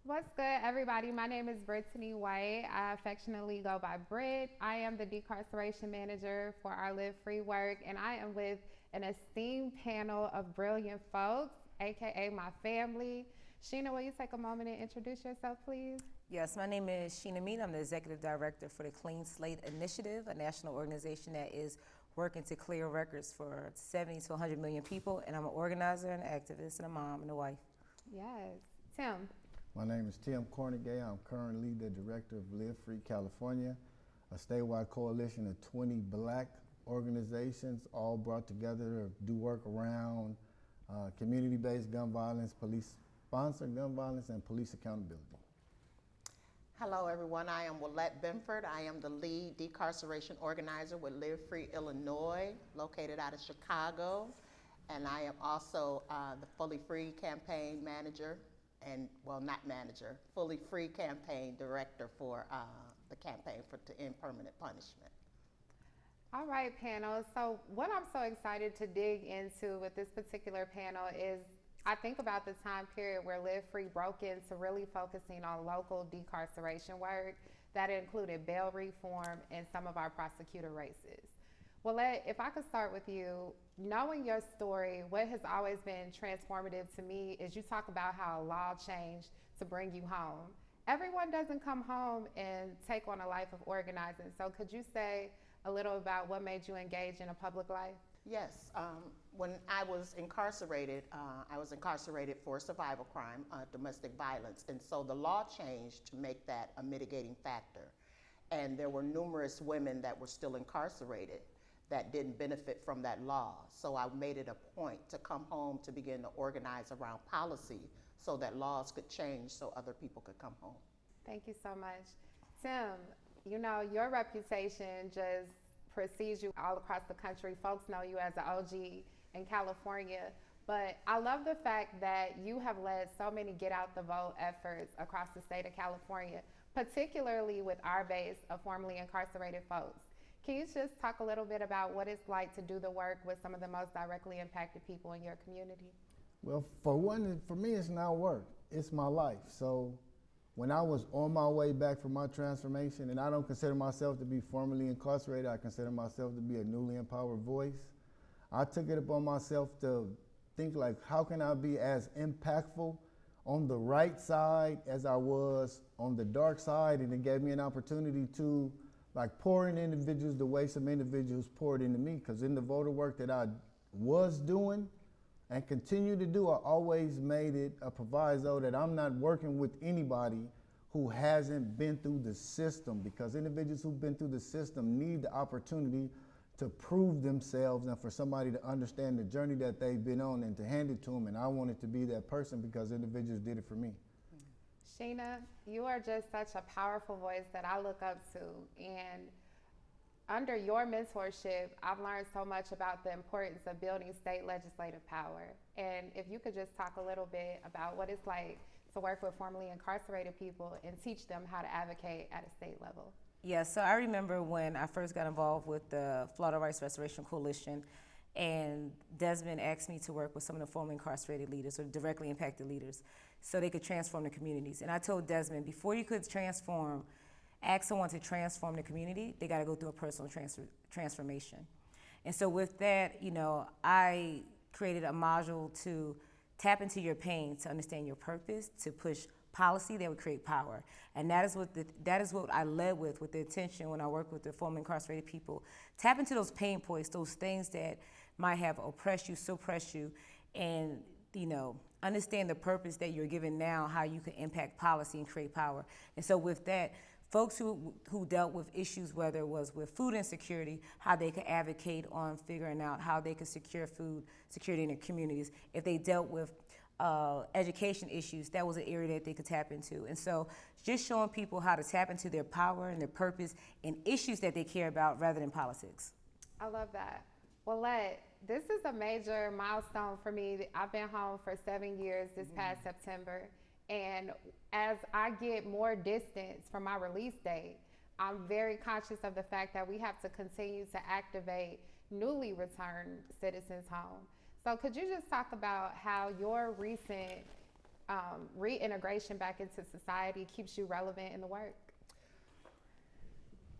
What's good, everybody? My name is Brittany White. I affectionately go by Britt. I am the decarceration manager for our Live Free work, and I am with an esteemed panel of brilliant folks, aka my family. Sheena, will you take a moment and introduce yourself, please? Yes, my name is Sheena Mead. I'm the Executive Director for the Clean Slate Initiative, a national organization that is working to clear records for 70 to 100 million people. And I'm an organizer and an activist and a mom and a wife. Yes. Tim. My name is Tim Cornegay. I'm currently the director of Live Free California, a statewide coalition of 20 black organizations all brought together to do work around community-based gun violence, police-sponsored gun violence, and police accountability. Hello everyone, I am Willette Benford. I am the lead decarceration organizer with Live Free Illinois, located out of Chicago. And I am also the Fully Free campaign manager, and well, not manager, Fully Free campaign director for the campaign to end permanent punishment. All right, panel. So what I'm so excited to dig into with this particular panel is I think about the time period where Live Free broke into really focusing on local decarceration work that included bail reform and some of our prosecutor races. Well, if I could start with you, knowing your story, what has always been transformative to me is you talk about how a law changed to bring you home. Everyone doesn't come home and take on a life of organizing. So could you say a little about what made you engage in a public life? Yes, when I was incarcerated for survival crime, domestic violence, and so the law changed to make that a mitigating factor. And there were numerous women that were still incarcerated that didn't benefit from that law. So I made it a point to come home to begin to organize around policy so that laws could change so other people could come home. Thank you so much. Tim, you know, your reputation just precedes you all across the country. Folks know you as an OG in California, but I love the fact that you have led so many get out the vote efforts across the state of California, particularly with our base of formerly incarcerated folks. Can you just talk a little bit about what it's like to do the work with some of the most directly impacted people in your community? Well, for me, it's not work, it's my life. So when I was on my way back from my transformation, and I don't consider myself to be formerly incarcerated, I consider myself to be a newly empowered voice. I took it upon myself to think like, how can I be as impactful on the right side as I was on the dark side? And it gave me an opportunity to like pour in individuals the way some individuals poured into me, because in the voter work that I was doing and continue to do, I always made it a proviso that I'm not working with anybody who hasn't been through the system, because individuals who've been through the system need the opportunity to prove themselves and for somebody to understand the journey that they've been on and to hand it to them. And I wanted to be that person because individuals did it for me. Sheena, you are just such a powerful voice that I look up to, and under your mentorship, I've learned so much about the importance of building state legislative power. And if you could just talk a little bit about what it's like to work with formerly incarcerated people and teach them how to advocate at a state level. Yes, so I remember when I first got involved with the Florida Rights Restoration Coalition, and Desmond asked me to work with some of the formerly incarcerated leaders or directly impacted leaders so they could transform the communities. And I told Desmond, before you could ask someone to transform the community, they gotta go through a personal transformation. And so with that, you know, I created a module to tap into your pain, to understand your purpose, to push policy that would create power. And that is what I led with the intention when I worked with the formerly incarcerated people. Tap into those pain points, those things that might have oppressed you, suppressed you, and you know, understand the purpose that you're given now, how you can impact policy and create power. And so with that, folks who dealt with issues, whether it was with food insecurity, how they could advocate on figuring out how they could secure food security in their communities. If they dealt with education issues, that was an area that they could tap into. And so just showing people how to tap into their power and their purpose and issues that they care about rather than politics. I love that. Well, this is a major milestone for me. I've been home for 7 years this past September. And as I get more distance from my release date, I'm very conscious of the fact that we have to continue to activate newly returned citizens home. So could you just talk about how your recent reintegration back into society keeps you relevant in the work?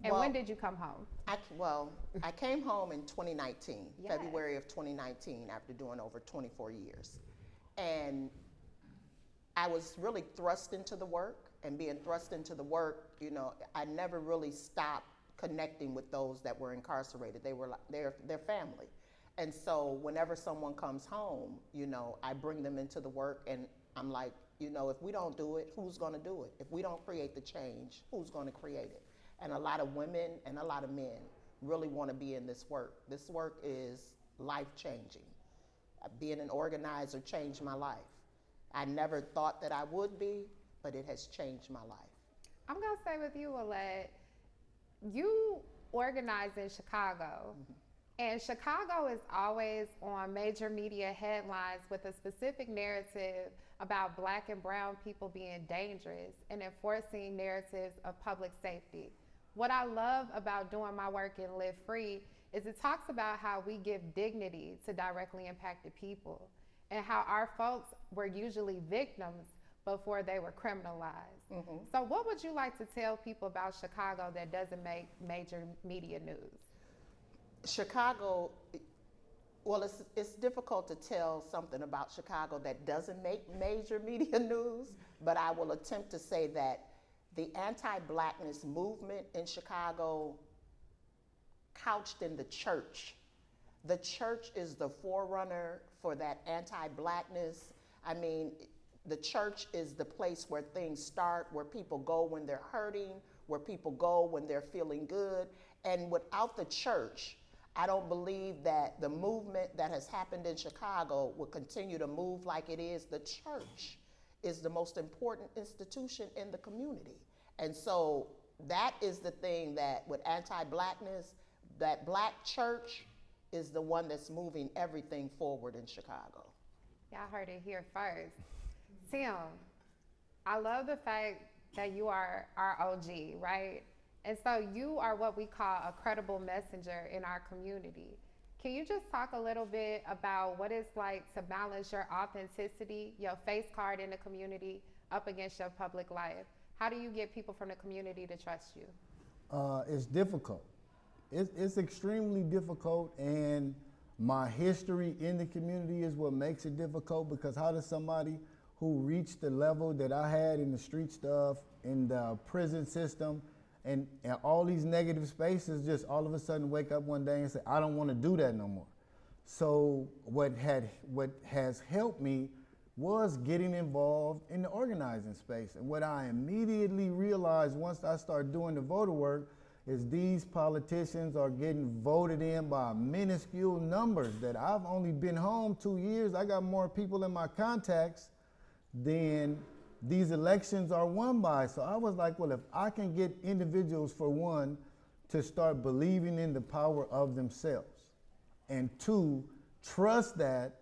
And Well, when did you come home? I came home in 2019, Yes. February of 2019, after doing over 24 years. And I was really thrust into the work, and being thrust into the work, you know, I never really stopped connecting with those that were incarcerated. They were their family. And so whenever someone comes home, you know, I bring them into the work, and I'm like, you know, if we don't do it, who's gonna do it? If we don't create the change, who's gonna create it? And a lot of women and a lot of men really want to be in this work. This work is life-changing. Being an organizer changed my life. I never thought that I would be, but it has changed my life. I'm gonna stay with you, Alette. You organize in Chicago, and Chicago is always on major media headlines with a specific narrative about Black and brown people being dangerous and enforcing narratives of public safety. What I love about doing my work in Live Free is it talks about how we give dignity to directly impacted people and how our folks were usually victims before they were criminalized. So what would you like to tell people about Chicago that doesn't make major media news? Chicago, well, it's difficult to tell something about Chicago that doesn't make major media news, but I will attempt to say that the anti-Blackness movement in Chicago couched in the church. The church is the forerunner for that anti-Blackness. I mean, the church is the place where things start, where people go when they're hurting, where people go when they're feeling good. And without the church, I don't believe that the movement that has happened in Chicago will continue to move like it is. The church is the most important institution in the community. And so that is the thing that with anti-Blackness, that Black church is the one that's moving everything forward in Chicago. Y'all heard it here first. Tim, I love the fact that you are our OG, right? And so you are what we call a credible messenger in our community. Can you just talk a little bit about what it's like to balance your authenticity, your face card in the community, up against your public life? How do you get people from the community to trust you? It's difficult. It's extremely difficult, and my history in the community is what makes it difficult, because how does somebody who reached the level that I had in the street stuff, in the prison system, and all these negative spaces just all of a sudden wake up one day and say, I don't want to do that no more. So what has helped me was getting involved in the organizing space. And what I immediately realized once I started doing the voter work is these politicians are getting voted in by minuscule numbers, that I've only been home 2 years. I got more people in my contacts than these elections are won by. So I was like, well, if I can get individuals, for one, to start believing in the power of themselves, and two, trust that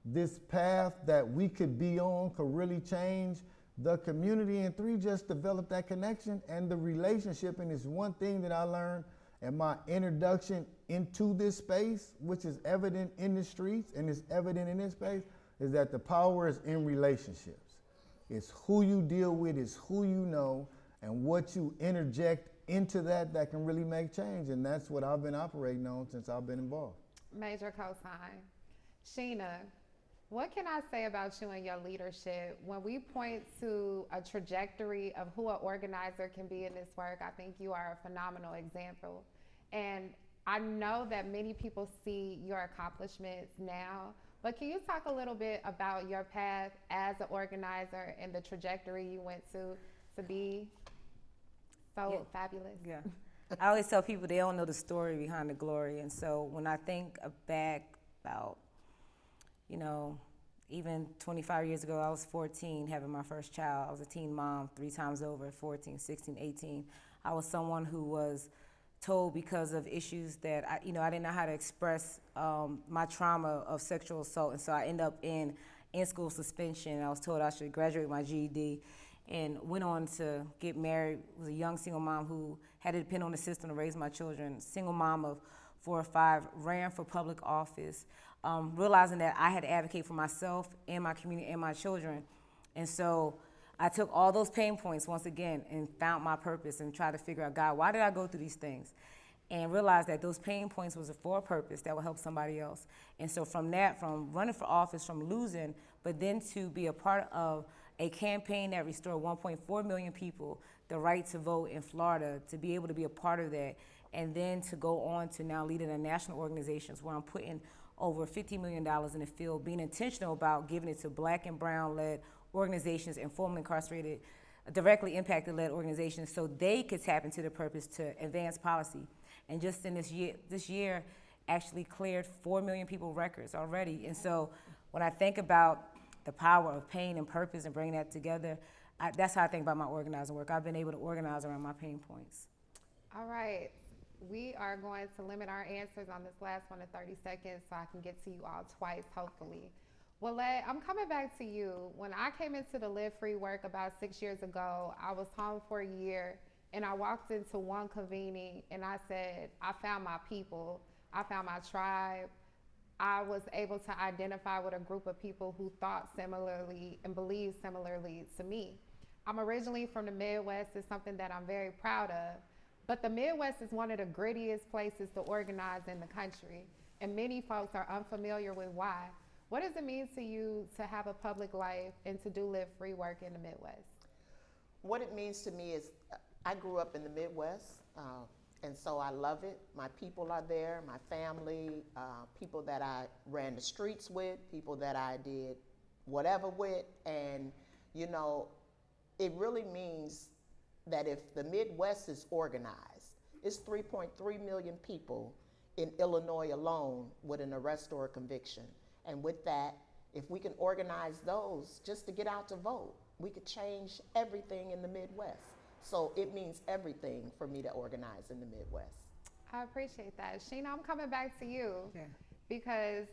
this path that we could be on could really change the community, and three, just develop that connection and the relationship. And it's one thing that I learned in my introduction into this space, which is evident in the streets and is evident in this space, is that the power is in relationships. It's who you deal with, it's who you know, and what you interject into that can really make change. And that's what I've been operating on since I've been involved. Major cosign. Sheena, what can I say about you and your leadership? When we point to a trajectory of who an organizer can be in this work, I think you are a phenomenal example. And I know that many people see your accomplishments now, but can you talk a little bit about your path as an organizer and the trajectory you went to be so fabulous? Yeah. I always tell people they don't know the story behind the glory. And so when I think back about, even 25 years ago, I was 14 having my first child. I was a teen mom 3 times over, 14, 16, 18. I was someone who was told because of issues that I didn't know how to express my trauma of sexual assault, and so I ended up in school suspension. I was told I should graduate my GED, and went on to get married. Was a young single mom who had to depend on the system to raise my children. Single mom of 4 or 5, ran for public office, realizing that I had to advocate for myself and my community and my children. And so I took all those pain points once again and found my purpose and tried to figure out, God, why did I go through these things? And realized that those pain points was for a purpose that would help somebody else. And so from that, from running for office, from losing, but then to be a part of a campaign that restored 1.4 million people the right to vote in Florida, to be able to be a part of that, and then to go on to now leading the national organizations where I'm putting over $50 million in the field, being intentional about giving it to Black and Brown-led organizations and formerly incarcerated, directly impacted-led organizations so they could tap into the purpose to advance policy. And just in this year actually cleared 4 million people records already. And so when I think about the power of pain and purpose and bringing that together, that's how I think about my organizing work. I've been able to organize around my pain points. All right. We are going to limit our answers on this last one to 30 seconds so I can get to you all twice, hopefully. Willette, I'm coming back to you. When I came into the Live Free work about 6 years ago, I was home for a year, and I walked into one convening, and I said, I found my people. I found my tribe. I was able to identify with a group of people who thought similarly and believed similarly to me. I'm originally from the Midwest. It's something that I'm very proud of. But the Midwest is one of the grittiest places to organize in the country, and many folks are unfamiliar with why. What does it mean to you to have a public life and to do Live Free work in the Midwest? What it means to me is I grew up in the Midwest, and so I love it. My people are there, my family, people that I ran the streets with, people that I did whatever with, and you know, it really means that if the Midwest is organized, it's 3.3 million people in Illinois alone with an arrest or a conviction. And with that, if we can organize those just to get out to vote, we could change everything in the Midwest. So it means everything for me to organize in the Midwest. I appreciate that. Sheena, I'm coming back to you Yeah. because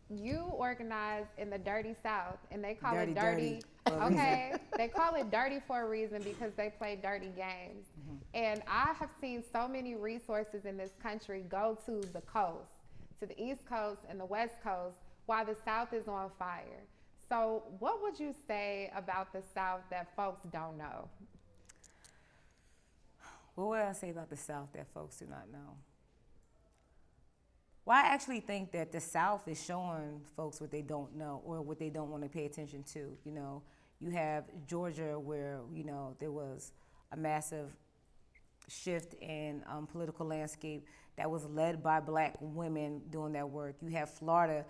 you organize in the dirty South, and they call it Dirty for a okay, they call it dirty for a reason because they play dirty games. And I have seen so many resources in this country go to the coast, to the East Coast and the West Coast, while the South is on fire. So what would you say about the South that folks don't know? What would I say about the South that folks do not know? Well, I actually think that the South is showing folks what they don't know or what they don't want to pay attention to. You know, you have Georgia where, you know, there was a massive shift in political landscape that was led by Black women doing that work. You have Florida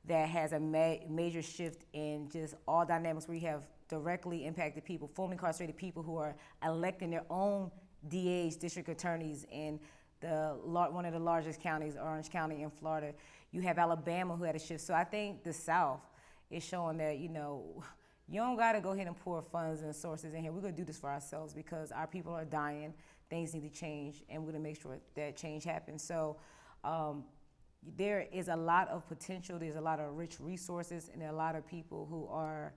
that has a major shift in just all dynamics where you have directly impacted people, formerly incarcerated people who are electing their own DAs, district attorneys, in one of the largest counties, Orange County in Florida. You have Alabama who had a shift. So I think the South is showing that, you know, you don't got to go ahead and pour funds and sources in here. We're going to do this for ourselves because our people are dying. Things need to change, and we're going to make sure that change happens. So there is a lot of potential. There's a lot of rich resources, and there are a lot of people who are,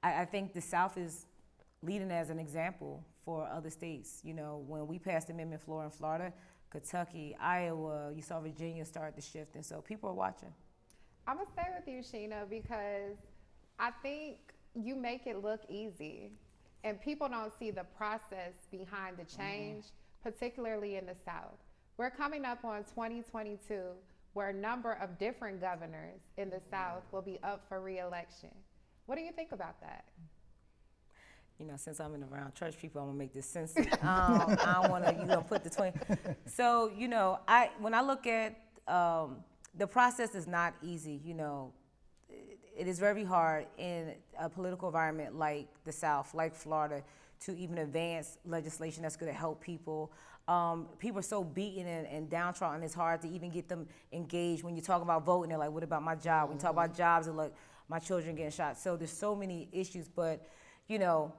I think the South is leading as an example for other states. You know, when we passed Amendment 4 in Florida, Kentucky, Iowa, you saw Virginia start to shift, and so people are watching. I'm gonna stay with you, Sheena, because I think you make it look easy, and people don't see the process behind the change, particularly in the South. We're coming up on 2022, where a number of different governors in the South will be up for re-election. What do you think about that? You know, since I'm in around church people, I'm gonna make this sensitive. I don't wanna, you know, put the 20. So, you know, when I look at, the process is not easy, you know. It is very hard in a political environment like the South, like Florida, to even advance legislation that's gonna help people. People are so beaten and downtrodden, it's hard to even get them engaged. When you talk about voting, they're like, what about my job? When you talk about jobs, they're like, my children getting shot. So there's so many issues, but, you know,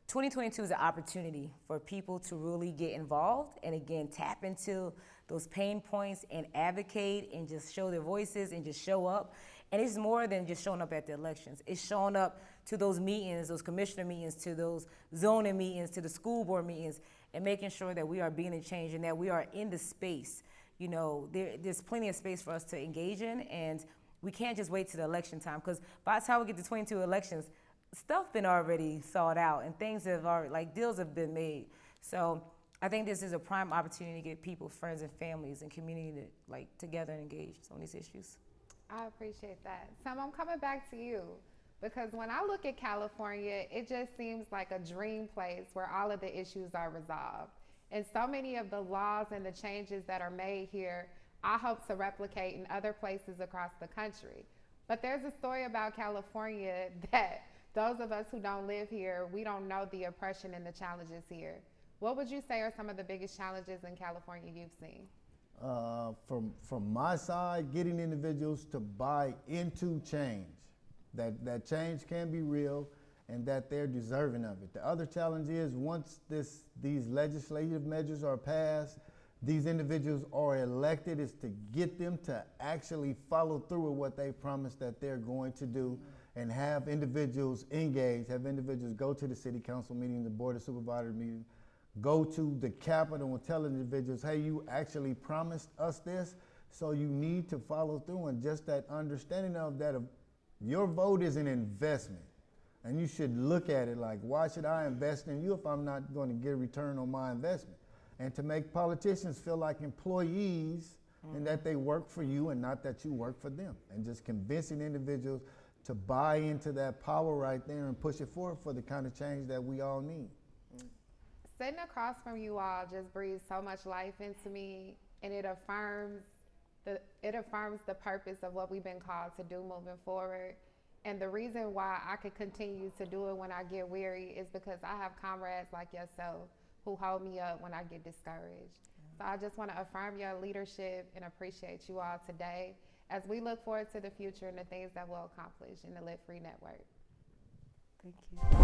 2022 is an opportunity for people to really get involved and again tap into those pain points and advocate and just show their voices and just show up. And it's more than just showing up at the elections. It's showing up to those meetings, those commissioner meetings, to those zoning meetings, to the school board meetings, and making sure that we are being a change and that we are in the space. You know, there's plenty of space for us to engage in, and we can't just wait to the election time, because by the time we get to 22 elections, stuff been already thought out and things have already, like deals have been made. So I think this is a prime opportunity to get people, friends and families and community to, like, together and engaged on these issues. I appreciate that. Sam, I'm coming back to you because when I look at California, it just seems like a dream place where all of the issues are resolved. And so many of the laws and the changes that are made here, I hope to replicate in other places across the country. But there's a story about California that those of us who don't live here, we don't know the oppression and the challenges here. What would you say are some of the biggest challenges in California you've seen? From my side, getting individuals to buy into change, that change can be real and that they're deserving of it. The other challenge is once these legislative measures are passed, these individuals are elected, is to get them to actually follow through with what they promised that they're going to do and have individuals engage, have individuals go to the city council meeting, the board of supervisors meeting, go to the Capitol and tell individuals, hey, you actually promised us this, so you need to follow through. And just that understanding of that, your vote is an investment. And you should look at it like, why should I invest in you if I'm not going to get a return on my investment? And to make politicians feel like employees and that they work for you and not that you work for them. And just convincing individuals to buy into that power right there and push it forward for the kind of change that we all need. Sitting across from you all just breathes so much life into me, and it affirms the purpose of what we've been called to do moving forward. And the reason why I could continue to do it when I get weary is because I have comrades like yourself who hold me up when I get discouraged. So I just want to affirm your leadership and appreciate you all today as we look forward to the future and the things that we'll accomplish in the Live Free Network. Thank you.